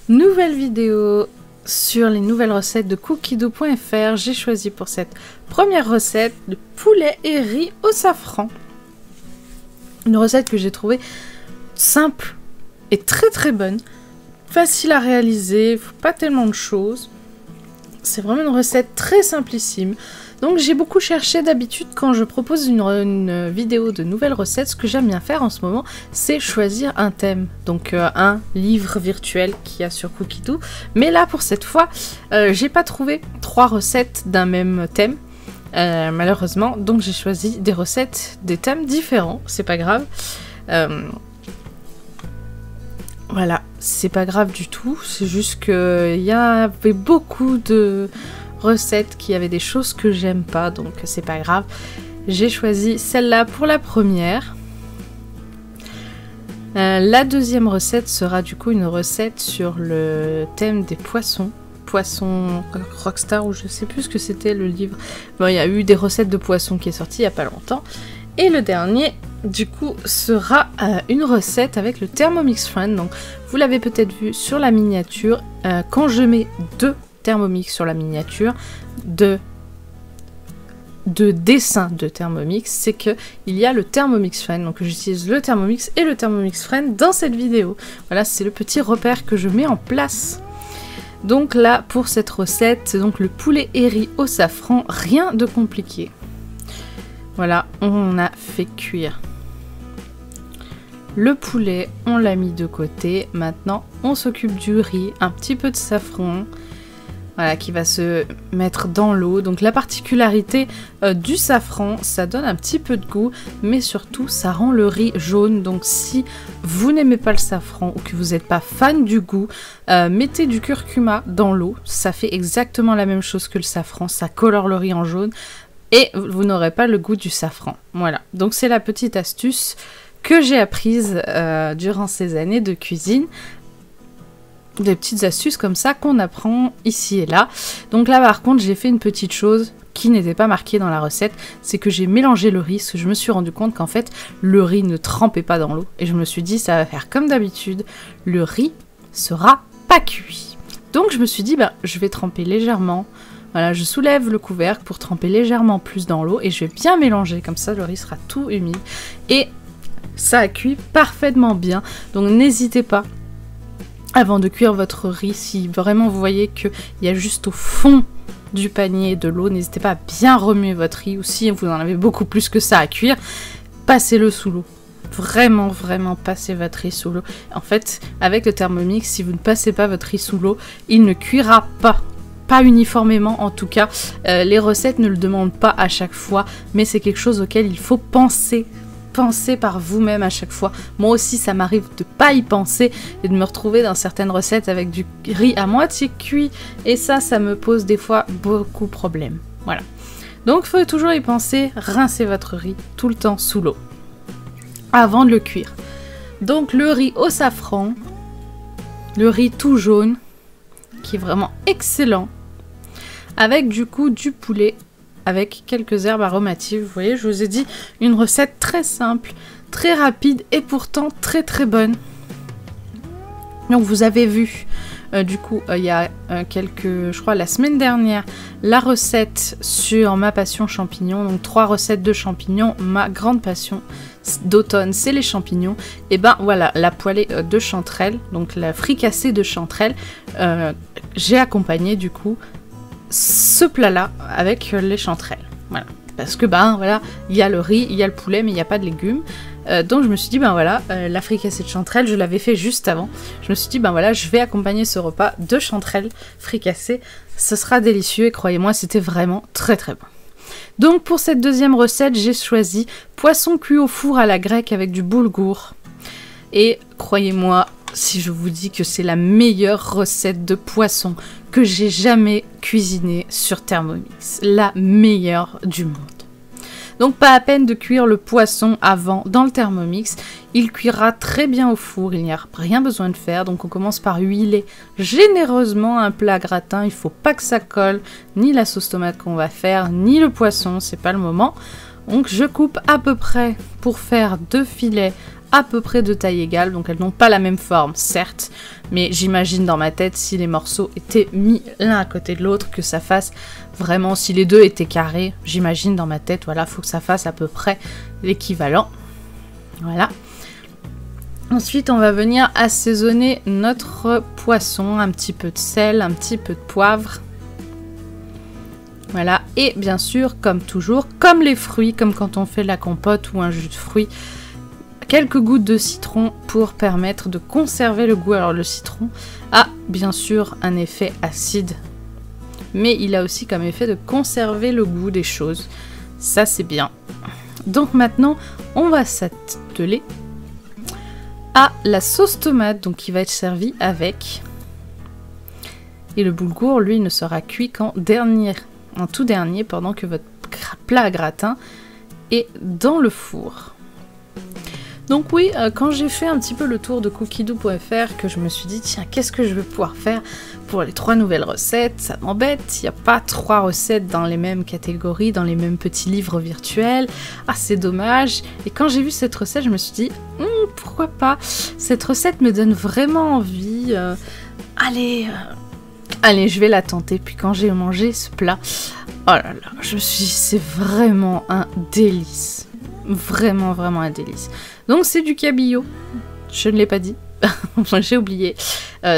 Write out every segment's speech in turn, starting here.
Nouvelle vidéo sur les nouvelles recettes de cookidoo.fr. J'ai choisi pour cette première recette le poulet et riz au safran. Une recette que j'ai trouvée simple et très bonne. Facile à réaliser, faut pas tellement de choses. C'est vraiment une recette très simplissime. Donc j'ai beaucoup cherché d'habitude quand je propose une vidéo de nouvelles recettes. Ce que j'aime bien faire en ce moment, c'est choisir un thème. Donc un livre virtuel qu'il y a sur Cookidoo. Mais là pour cette fois, j'ai pas trouvé 3 recettes d'un même thème. Malheureusement, donc j'ai choisi des recettes, des thèmes différents. C'est pas grave. Voilà, c'est pas grave du tout. C'est juste qu'il y avait beaucoup de recettes qui avaient des choses que j'aime pas, donc c'est pas grave. J'ai choisi celle-là pour la première. La deuxième recette sera du coup une recette sur le thème des poissons. Poisson Rockstar, ou je sais plus ce que c'était le livre. Bon, il y a eu des recettes de poissons qui est sorti il y a pas longtemps. Et le dernier, du coup, sera une recette avec le Thermomix Friend. Donc, vous l'avez peut-être vu sur la miniature. Quand je mets 2 Thermomix sur la miniature de dessin de Thermomix, c'est que il y a le Thermomix Friend. Donc, j'utilise le Thermomix et le Thermomix Friend dans cette vidéo. Voilà, c'est le petit repère que je mets en place. Donc là, pour cette recette, c'est donc le poulet et riz au safran, rien de compliqué. Voilà, on a fait cuire le poulet, on l'a mis de côté. Maintenant, on s'occupe du riz, un petit peu de safran, voilà, qui va se mettre dans l'eau. Donc la particularité du safran, ça donne un petit peu de goût, mais surtout, ça rend le riz jaune. Donc si vous n'aimez pas le safran ou que vous n'êtes pas fan du goût, mettez du curcuma dans l'eau. Ça fait exactement la même chose que le safran, ça colore le riz en jaune. Et vous n'aurez pas le goût du safran. Voilà, donc c'est la petite astuce que j'ai apprise durant ces années de cuisine. Des petites astuces comme ça qu'on apprend ici et là. Donc là par contre j'ai fait une petite chose qui n'était pas marquée dans la recette. C'est que j'ai mélangé le riz, parce que je me suis rendu compte qu'en fait le riz ne trempait pas dans l'eau. Et je me suis dit ça va faire comme d'habitude, le riz sera pas cuit. Donc je me suis dit je vais tremper légèrement. Voilà, je soulève le couvercle pour tremper légèrement plus dans l'eau et je vais bien mélanger, comme ça le riz sera tout humide. Et ça a cuit parfaitement bien, donc n'hésitez pas, avant de cuire votre riz, si vraiment vous voyez qu'il y a juste au fond du panier de l'eau, n'hésitez pas à bien remuer votre riz, ou si vous en avez beaucoup plus que ça à cuire, passez-le sous l'eau. Vraiment passez votre riz sous l'eau. En fait, avec le Thermomix, si vous ne passez pas votre riz sous l'eau, il ne cuira pas. Pas uniformément en tout cas, les recettes ne le demandent pas à chaque fois, mais c'est quelque chose auquel il faut penser. Pensez par vous-même à chaque fois. Moi aussi ça m'arrive de pas y penser et de me retrouver dans certaines recettes avec du riz à moitié cuit, et ça me pose des fois beaucoup de problèmes. Voilà. Donc il faut toujours y penser, rincez votre riz tout le temps sous l'eau avant de le cuire. Donc le riz au safran, le riz tout jaune, qui est vraiment excellent, avec du coup du poulet, avec quelques herbes aromatiques. Vous voyez, je vous ai dit, une recette très simple, très rapide et pourtant très bonne. Donc vous avez vu, du coup, il y a je crois la semaine dernière, la recette sur ma passion champignons. Donc 3 recettes de champignons, ma grande passion d'automne, c'est les champignons. Et ben voilà, la poêlée de chanterelle, donc la fricassée de chanterelle, j'ai accompagné du coup ce plat là avec les chanterelles. Voilà, parce que voilà, il y a le riz, il y a le poulet, mais il n'y a pas de légumes. Donc je me suis dit voilà, la fricassée de chanterelle, je l'avais fait juste avant. Je me suis dit voilà, je vais accompagner ce repas de chanterelle fricassée, ce sera délicieux, et croyez-moi, c'était vraiment très bon. Donc pour cette deuxième recette, j'ai choisi poisson cuit au four à la grecque avec du boulgour. Et croyez-moi, si je vous dis que c'est la meilleure recette de poisson que j'ai jamais cuisinée sur Thermomix. La meilleure du monde. Donc pas à peine de cuire le poisson avant dans le Thermomix. Il cuira très bien au four, il n'y a rien besoin de faire. Donc on commence par huiler généreusement un plat gratin. Il ne faut pas que ça colle, ni la sauce tomate qu'on va faire, ni le poisson, c'est pas le moment. Donc je coupe à peu près pour faire 2 filets à peu près de taille égale, donc elles n'ont pas la même forme, certes, mais j'imagine dans ma tête, si les morceaux étaient mis l'un à côté de l'autre, que ça fasse vraiment, si les deux étaient carrés, j'imagine dans ma tête, voilà, faut que ça fasse à peu près l'équivalent. Voilà. Ensuite, on va venir assaisonner notre poisson, un petit peu de sel, un petit peu de poivre. Voilà, et bien sûr, comme toujours, comme les fruits, comme quand on fait de la compote ou un jus de fruits, quelques gouttes de citron pour permettre de conserver le goût. Alors le citron a bien sûr un effet acide, mais il a aussi comme effet de conserver le goût des choses. Ça c'est bien. Donc maintenant, on va s'atteler à la sauce tomate, donc qui va être servie avec. Et le boulgour, lui, ne sera cuit qu'en tout dernier, pendant que votre plat à gratin est dans le four. Donc oui, quand j'ai fait un petit peu le tour de cookiedoo.fr, que je me suis dit, tiens, qu'est-ce que je vais pouvoir faire pour les 3 nouvelles recettes? Ça m'embête, il n'y a pas 3 recettes dans les mêmes catégories, dans les mêmes petits livres virtuels. Ah, c'est dommage. Et quand j'ai vu cette recette, je me suis dit, pourquoi pas? Cette recette me donne vraiment envie. Allez, je vais la tenter. Puis quand j'ai mangé ce plat, oh là là, je me suis dit, c'est vraiment un délice. Vraiment, vraiment un délice. Donc c'est du cabillaud. Je ne l'ai pas dit. J'ai oublié.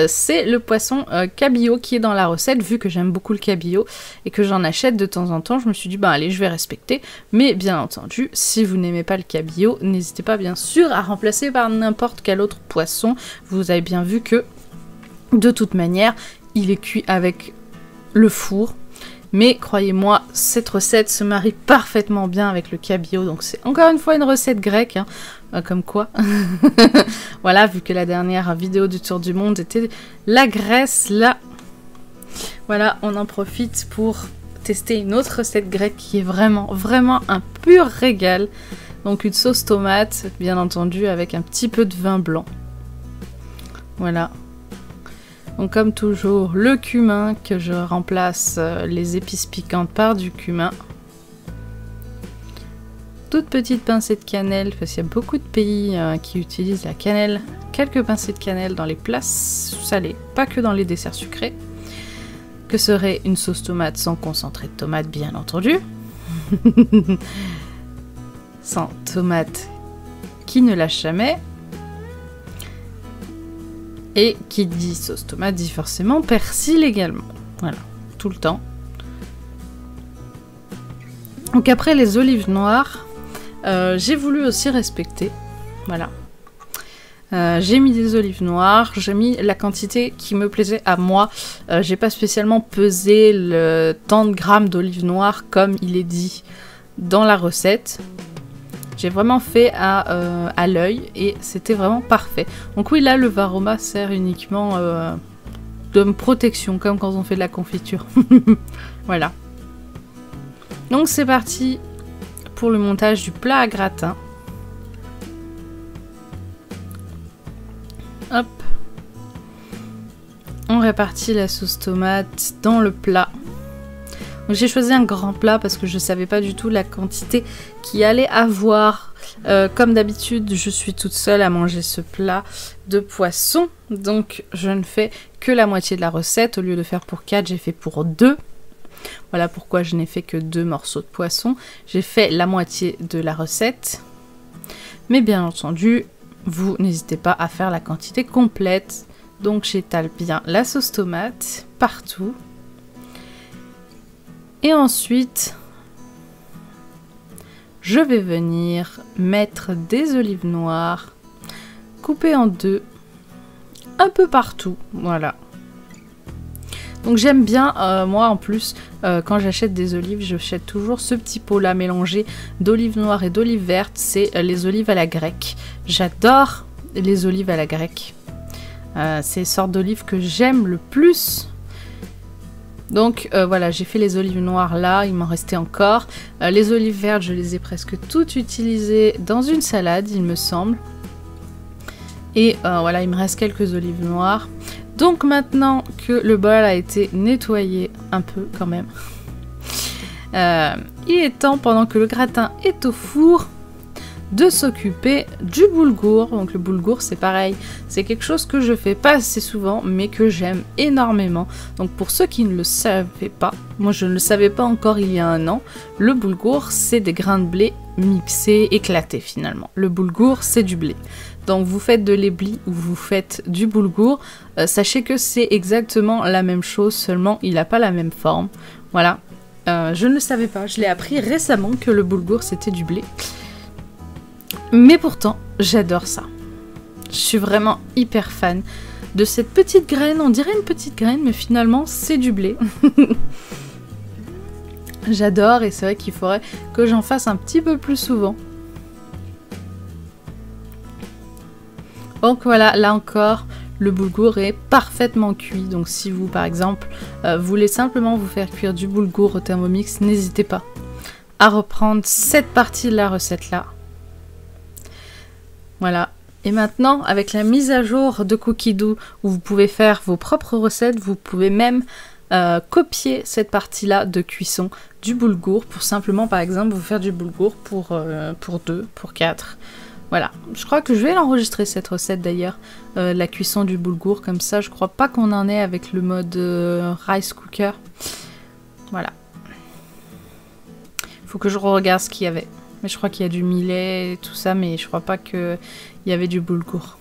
C'est le poisson cabillaud qui est dans la recette. Vu que j'aime beaucoup le cabillaud et que j'en achète de temps en temps, je me suis dit, bah allez, je vais respecter. Mais bien entendu, si vous n'aimez pas le cabillaud, n'hésitez pas bien sûr à remplacer par n'importe quel autre poisson. Vous avez bien vu que, de toute manière, il est cuit avec le four. Mais croyez-moi, cette recette se marie parfaitement bien avec le cabillaud. Donc c'est encore une fois une recette grecque, hein, comme quoi. Voilà, vu que la dernière vidéo du Tour du Monde était la Grèce, là, voilà, on en profite pour tester une autre recette grecque qui est vraiment, vraiment un pur régal. Donc une sauce tomate, bien entendu, avec un petit peu de vin blanc. Voilà. Donc comme toujours, le cumin, que je remplace les épices piquantes par du cumin. Toute petite pincée de cannelle, parce qu'il y a beaucoup de pays qui utilisent la cannelle. Quelques pincées de cannelle dans les plats salés, pas que dans les desserts sucrés. Que serait une sauce tomate sans concentré de tomate, bien entendu. Sans tomate qui ne lâche jamais. Et qui dit sauce tomate dit forcément persil également. Voilà, tout le temps. Donc après les olives noires, j'ai voulu aussi respecter. Voilà. J'ai mis des olives noires, j'ai mis la quantité qui me plaisait à moi. J'ai pas spécialement pesé le tant de grammes d'olives noires comme il est dit dans la recette. J'ai vraiment fait à l'œil et c'était vraiment parfait. Donc oui, là, le Varoma sert uniquement de protection, comme quand on fait de la confiture. Voilà. Donc c'est parti pour le montage du plat à gratin. Hop. On répartit la sauce tomate dans le plat. J'ai choisi un grand plat parce que je ne savais pas du tout la quantité qu'il allait avoir. Comme d'habitude, je suis toute seule à manger ce plat de poisson. Donc je ne fais que la moitié de la recette. Au lieu de faire pour 4, j'ai fait pour 2. Voilà pourquoi je n'ai fait que 2 morceaux de poisson. J'ai fait la moitié de la recette. Mais bien entendu, vous n'hésitez pas à faire la quantité complète. Donc j'étale bien la sauce tomate partout. Et ensuite, je vais venir mettre des olives noires coupées en 2 un peu partout. Voilà. Donc j'aime bien, moi en plus, quand j'achète des olives, j'achète toujours ce petit pot-là mélangé d'olives noires et d'olives vertes. C'est les olives à la grecque. J'adore les olives à la grecque. C'est les sortes d'olives que j'aime le plus. Donc voilà, j'ai fait les olives noires là, il m'en restait encore. Les olives vertes, je les ai presque toutes utilisées dans une salade, il me semble. Et voilà, il me reste quelques olives noires. Donc maintenant que le bol a été nettoyé un peu quand même, il est temps, pendant que le gratin est au four, de s'occuper du boulgour. Donc le boulgour, c'est pareil, c'est quelque chose que je fais pas assez souvent, mais que j'aime énormément. Donc pour ceux qui ne le savaient pas, moi je ne le savais pas encore il y a un an, le boulgour, c'est des grains de blé mixés, éclatés finalement. Le boulgour, c'est du blé. Donc vous faites de l'ébli ou vous faites du boulgour, sachez que c'est exactement la même chose, seulement il n'a pas la même forme. Voilà, je ne le savais pas, je l'ai appris récemment que le boulgour c'était du blé. Mais pourtant, j'adore ça. Je suis vraiment hyper fan de cette petite graine, on dirait une petite graine, mais finalement c'est du blé. J'adore et c'est vrai qu'il faudrait que j'en fasse un petit peu plus souvent. Donc voilà, là encore, le boulgour est parfaitement cuit. Donc si vous, par exemple, voulez simplement vous faire cuire du boulgour au Thermomix, n'hésitez pas à reprendre cette partie de la recette-là. Voilà. Et maintenant, avec la mise à jour de Cookidoo, où vous pouvez faire vos propres recettes, vous pouvez même copier cette partie-là de cuisson du boulgour pour simplement, par exemple, vous faire du boulgour pour 2, pour 4. Voilà, je crois que je vais l'enregistrer cette recette d'ailleurs, la cuisson du boulgour, comme ça je crois pas qu'on en est avec le mode rice cooker. Voilà. Faut que je regarde ce qu'il y avait. Mais je crois qu'il y a du millet et tout ça, mais je crois pas qu'il y avait du boulgour.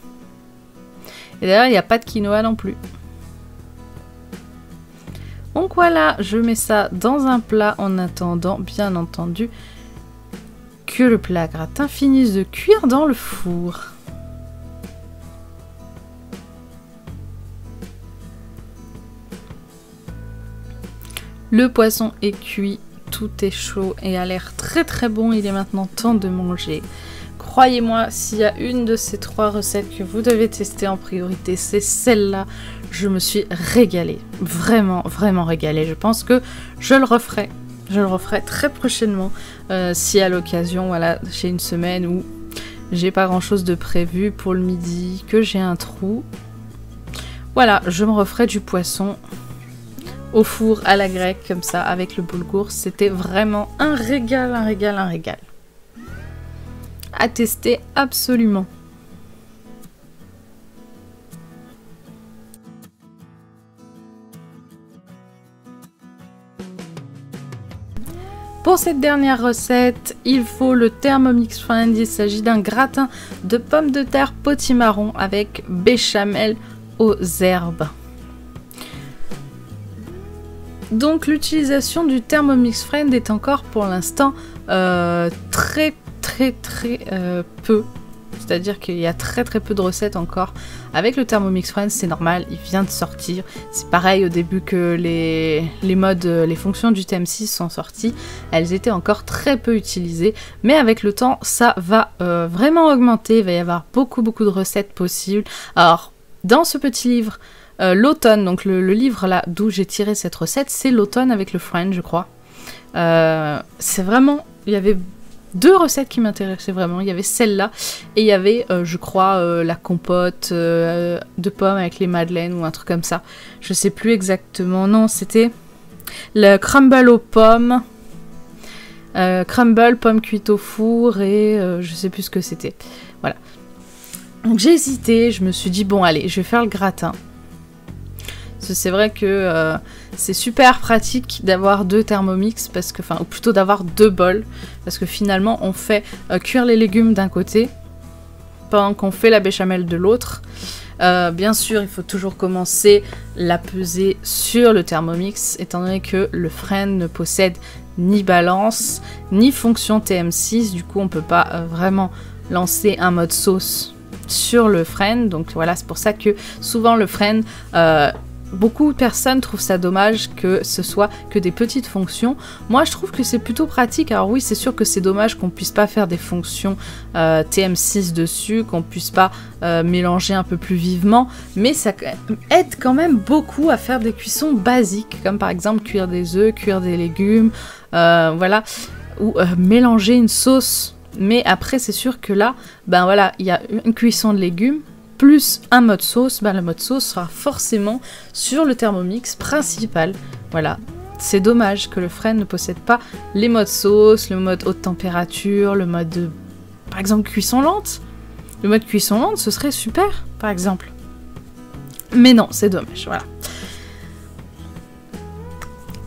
Et d'ailleurs, il n'y a pas de quinoa non plus. Donc voilà, je mets ça dans un plat en attendant, bien entendu, que le plat gratin finisse de cuire dans le four. Le poisson est cuit, tout est chaud et a l'air très très bon. Il est maintenant temps de manger. Croyez-moi, s'il y a une de ces 3 recettes que vous devez tester en priorité, c'est celle-là. Je me suis régalée, vraiment, vraiment régalée. Je pense que je le referai. Je le referai très prochainement si à l'occasion, voilà, j'ai une semaine où j'ai pas grand chose de prévu pour le midi, que j'ai un trou. Voilà, je me referai du poisson au four à la grecque comme ça avec le boulgour. C'était vraiment un régal, un régal, un régal. À tester absolument. Pour cette dernière recette, il faut le Thermomix Friend. Il s'agit d'un gratin de pommes de terre potimarron avec béchamel aux herbes. Donc l'utilisation du Thermomix Friend est encore pour l'instant très peu. C'est-à-dire qu'il y a très peu de recettes encore avec le Thermomix Friend, c'est normal, il vient de sortir. C'est pareil au début que les modes, les fonctions du TM6 sont sorties, elles étaient encore très peu utilisées, mais avec le temps, ça va vraiment augmenter, il va y avoir beaucoup de recettes possibles. Alors, dans ce petit livre, l'automne, donc le livre là d'où j'ai tiré cette recette, c'est l'automne avec le Friend, je crois. C'est vraiment, il y avait 2 recettes qui m'intéressaient vraiment. Il y avait celle-là et il y avait, je crois, la compote de pommes avec les madeleines ou un truc comme ça. Je sais plus exactement. Non, c'était le crumble aux pommes. Crumble, pommes cuites au four et je sais plus ce que c'était. Voilà. Donc j'ai hésité. Je me suis dit, bon, allez, je vais faire le gratin. C'est vrai que c'est super pratique d'avoir 2 Thermomix, parce que, enfin, ou plutôt d'avoir 2 bols, parce que finalement on fait cuire les légumes d'un côté, pendant qu'on fait la béchamel de l'autre. Bien sûr, il faut toujours commencer la pesée sur le Thermomix, étant donné que le Friend ne possède ni balance, ni fonction TM6, du coup on peut pas vraiment lancer un mode sauce sur le Friend, donc voilà, c'est pour ça que souvent le Friend... beaucoup de personnes trouvent ça dommage que ce soit que des petites fonctions. Moi, je trouve que c'est plutôt pratique. Alors oui, c'est sûr que c'est dommage qu'on puisse pas faire des fonctions TM6 dessus, qu'on puisse pas mélanger un peu plus vivement, mais ça aide quand même beaucoup à faire des cuissons basiques, comme par exemple cuire des œufs, cuire des légumes, voilà, ou mélanger une sauce. Mais après, c'est sûr que là, ben voilà, il y a une cuisson de légumes, plus un mode sauce, ben le mode sauce sera forcément sur le Thermomix principal. Voilà, c'est dommage que le Friend ne possède pas les modes sauce, le mode haute température, le mode par exemple cuisson lente. Le mode cuisson lente, ce serait super, par exemple. Mais non, c'est dommage, voilà.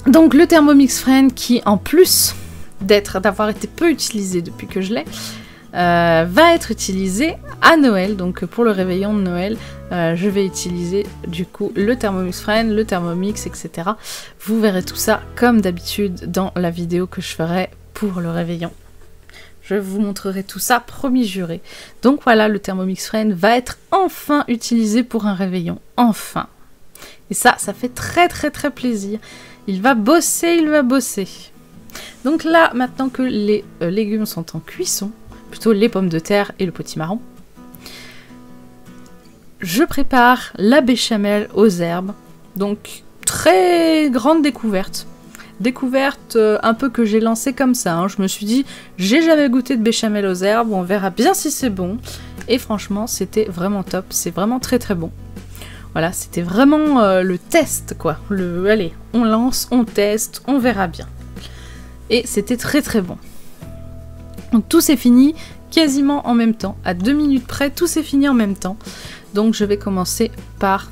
Donc le Thermomix Friend qui, en plus d'avoir été peu utilisé depuis que je l'ai, va être utilisé à Noël. Donc pour le réveillon de Noël, je vais utiliser du coup le Thermomix Friend, le Thermomix, etc. Vous verrez tout ça comme d'habitude dans la vidéo que je ferai pour le réveillon. Je vous montrerai tout ça, promis juré. Donc voilà, le Thermomix Friend va être enfin utilisé pour un réveillon. Enfin. Et ça fait très très très plaisir. Il va bosser, il va bosser. Donc là, maintenant que les légumes sont en cuisson, plutôt les pommes de terre et le potimarron, je prépare la béchamel aux herbes. Donc très grande découverte. Découverte un peu que j'ai lancée comme ça. Hein. Je me suis dit, j'ai jamais goûté de béchamel aux herbes, on verra bien si c'est bon. Et franchement, c'était vraiment top. C'est vraiment très très bon. Voilà, c'était vraiment le test, quoi. Allez, on lance, on teste, on verra bien. Et c'était très très bon. Donc tout s'est fini quasiment en même temps. À 2 minutes près, tout s'est fini en même temps. Donc je vais commencer par...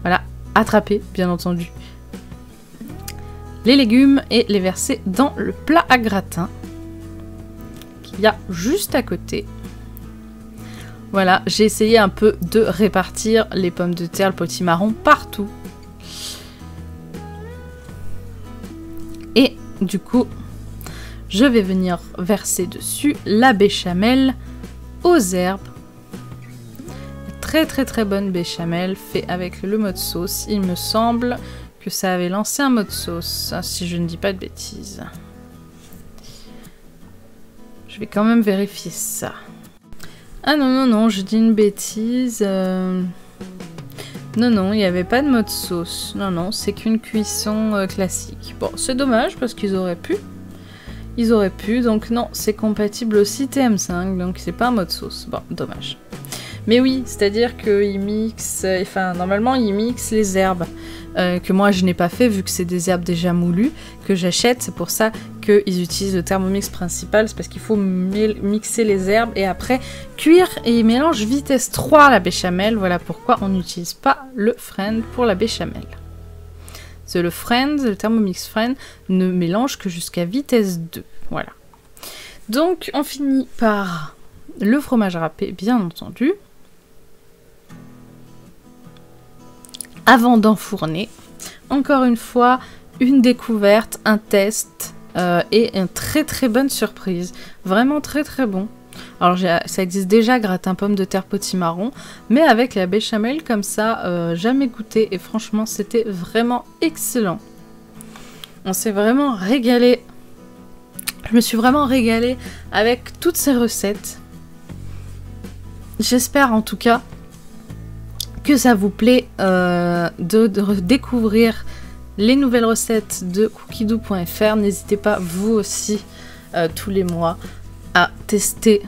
voilà, attraper, bien entendu, les légumes et les verser dans le plat à gratin qu'il y a juste à côté. Voilà, j'ai essayé un peu de répartir les pommes de terre, le potimarron partout. Et du coup, je vais venir verser dessus la béchamel aux herbes. Très très très bonne béchamel, fait avec le mode sauce. Il me semble que ça avait lancé un mode sauce, si je ne dis pas de bêtises. Je vais quand même vérifier ça. Ah non, non, non, je dis une bêtise. Non, non, il n'y avait pas de mode sauce. Non, non, c'est qu'une cuisson classique. Bon, c'est dommage parce qu'ils auraient pu. Ils auraient pu, donc non, c'est compatible aussi TM5, donc c'est pas un mode sauce. Bon, dommage. Mais oui, c'est-à-dire qu'ils mixent, enfin, normalement, ils mixent les herbes. Que moi je n'ai pas fait vu que c'est des herbes déjà moulues que j'achète, c'est pour ça qu'ils utilisent le Thermomix principal, c'est parce qu'il faut mixer les herbes et après cuire, et ils mélangent vitesse 3 la béchamel, voilà pourquoi on n'utilise pas le Friend pour la béchamel. C'est le Friend, le Thermomix Friend ne mélange que jusqu'à vitesse 2, voilà. Donc on finit par le fromage râpé bien entendu. Avant d'enfourner, encore une fois, une découverte, un test et une très très bonne surprise. Vraiment très très bon. Alors ça existe déjà gratin pomme de terre potimarron, mais avec la béchamel comme ça, jamais goûté et franchement c'était vraiment excellent. On s'est vraiment régalé. Je me suis vraiment régalée avec toutes ces recettes. J'espère en tout cas que ça vous plaît de découvrir les nouvelles recettes de cookiedoo.fr. N'hésitez pas, vous aussi, tous les mois, à tester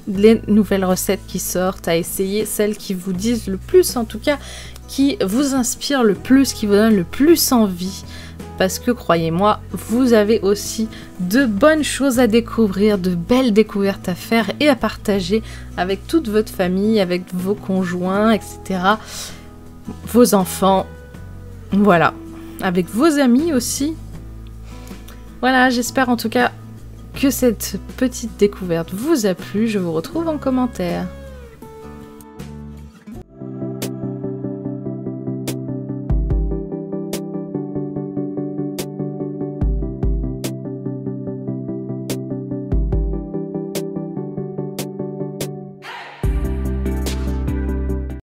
les nouvelles recettes qui sortent, à essayer celles qui vous disent le plus, en tout cas, qui vous inspirent le plus, qui vous donnent le plus envie. Parce que, croyez-moi, vous avez aussi de bonnes choses à découvrir, de belles découvertes à faire et à partager avec toute votre famille, avec vos conjoints, etc. Vos enfants, voilà. Avec vos amis aussi. Voilà, j'espère en tout cas que cette petite découverte vous a plu. Je vous retrouve en commentaire.